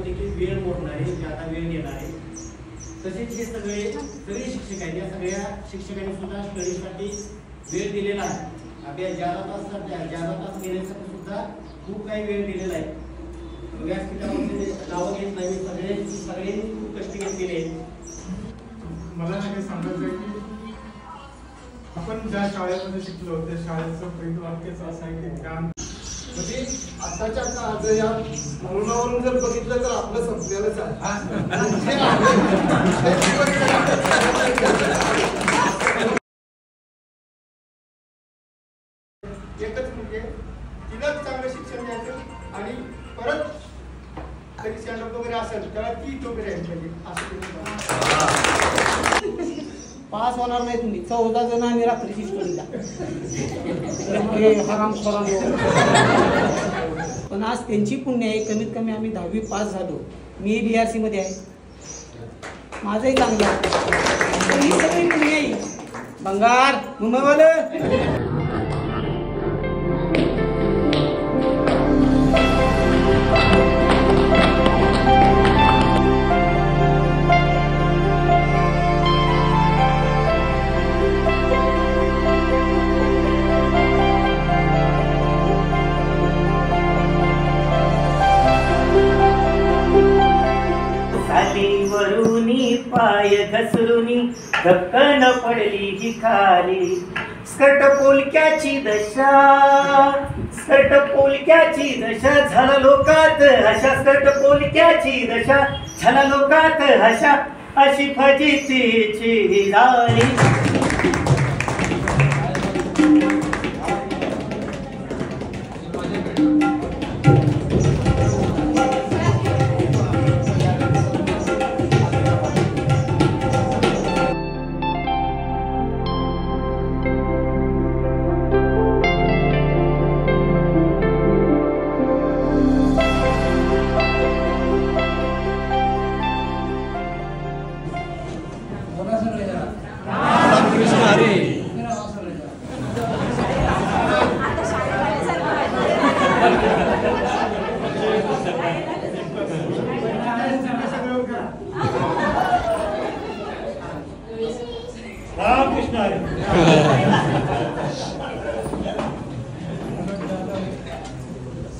देखील वेळ मोडणारे ज्यादा वेळ देणारे तसेच हे सगळे शिक्षक आहेत. या सगळ्या शिक्षकांनी सुद्धा स्टडीसाठी वेळ दिलेला आहे. आपल्या ज्यादा तास देण्यासाठी सुद्धा खूप काही वेळ दिलेला आहे. व्यासपीठावरती नावं घेत नाही, सगळे खूप कष्ट घेतलेले आहेत. मला हे सांगायचं आहे की आपण ज्या शाळेमध्ये शिकलो त्या शाळेचं पहिलं वाक्यच असं आहे की ज्ञान. म्हणजे आताच्या काळात या तरुणावरून जर बघितलं तर आपलं संपलेलंच आहे. एकच म्हणजे तिलाच चांगलं शिक्षण द्यायचं आणि परत कधी स्टँडअप वगैरे असेल त्याला ती वगैरे पाहिजे असं. पास होणार नाही तुम्ही 14 जण आणि रात्रीची स्टडीला पण आज त्यांची पुण्य आहे. कमीत कमी आम्ही 10वी पास झालो. मी BRC मध्ये आहे. माझंही चांगलं आहे. ही सगळी पुण्य आहे. बंगार मुंबईवाले वरुनी पाय घसरुनी धक्कन पडली ही खाली. स्कर्ट पोलक्याची दशा झाला लोकात हशा. स्कर्ट पोलक्याची दशा झाला लोकात हशा. अशी फजितीची झाली.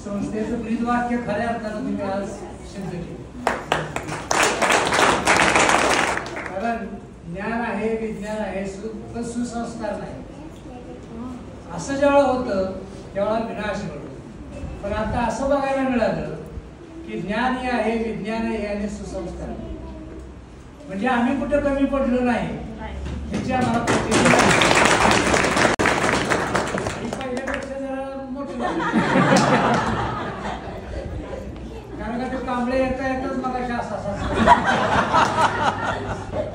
संस्थेचं ब्रीदवाक्य खऱ्या अर्थानं तुम्ही आज सिद्ध केले. कारण ज्ञान आहे, विज्ञान आहे, पण सुसंस्कार नाही. असं जेव्हा होतं तेव्हा विनाश घडतो. पण आता असं बघायला मिळालं की ज्ञानही आहे, विज्ञानही आहे आणि सुसंस्कार. म्हणजे आम्ही कुठे कमी पडलो नाही याची आम्हाला पहिल्यापेक्षा जरा मोठी कारण का ते कांबळे येतच मग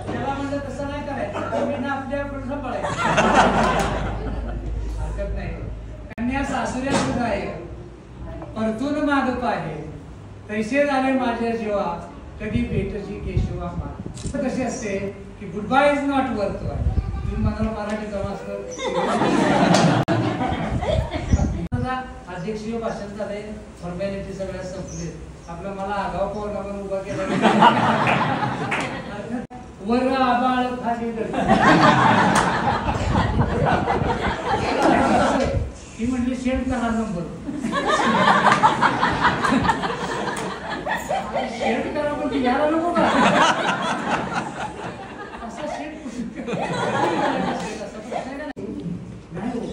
त्याला म्हणजे तसं नाही करायचं. मी ना आपल्याकडून सांभाळायचं हरकत नाही. कन्या सासुऱ्या सुद्धा आहे परतून मागत आहे. तैसे झाले माझ्या जीवा कधी भेटची केशवा मान. कशी असते की good bye is not worth why. तुम्ही म्हणाला मराठी जमास्तर अध्यक्षीय भाषण झाले. फॉर्मॅलिटी सगळ्या संपले. आपलं मला आगाव पौर्णिमा उभा केला. वर आबाळ खाली ती म्हणली सेंड करा नंबर. सेंड करा पण यायला नको का असं सेंड नाही.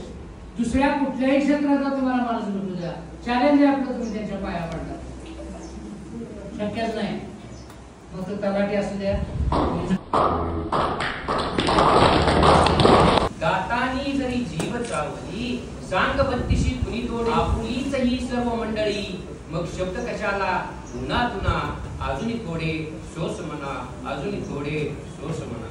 दुसऱ्या कुठल्याही क्षेत्राचा तुम्हाला माणूस भेटू द्या. चॅलेंज आहे आपलं. तुम्ही त्यांच्या पाया पडता शक्यच नाही. मग तो तलाठी असू द्या. दातानी जरी जीव चावली सांग बत्तीशी कुणी तोडे. आपुलीच ही सर्व मंडळी मग शब्द कशाला पुन्हा पुन्हा. अजूनही थोडे सोस म्हणा, अजूनही थोडे सोस म्हणा.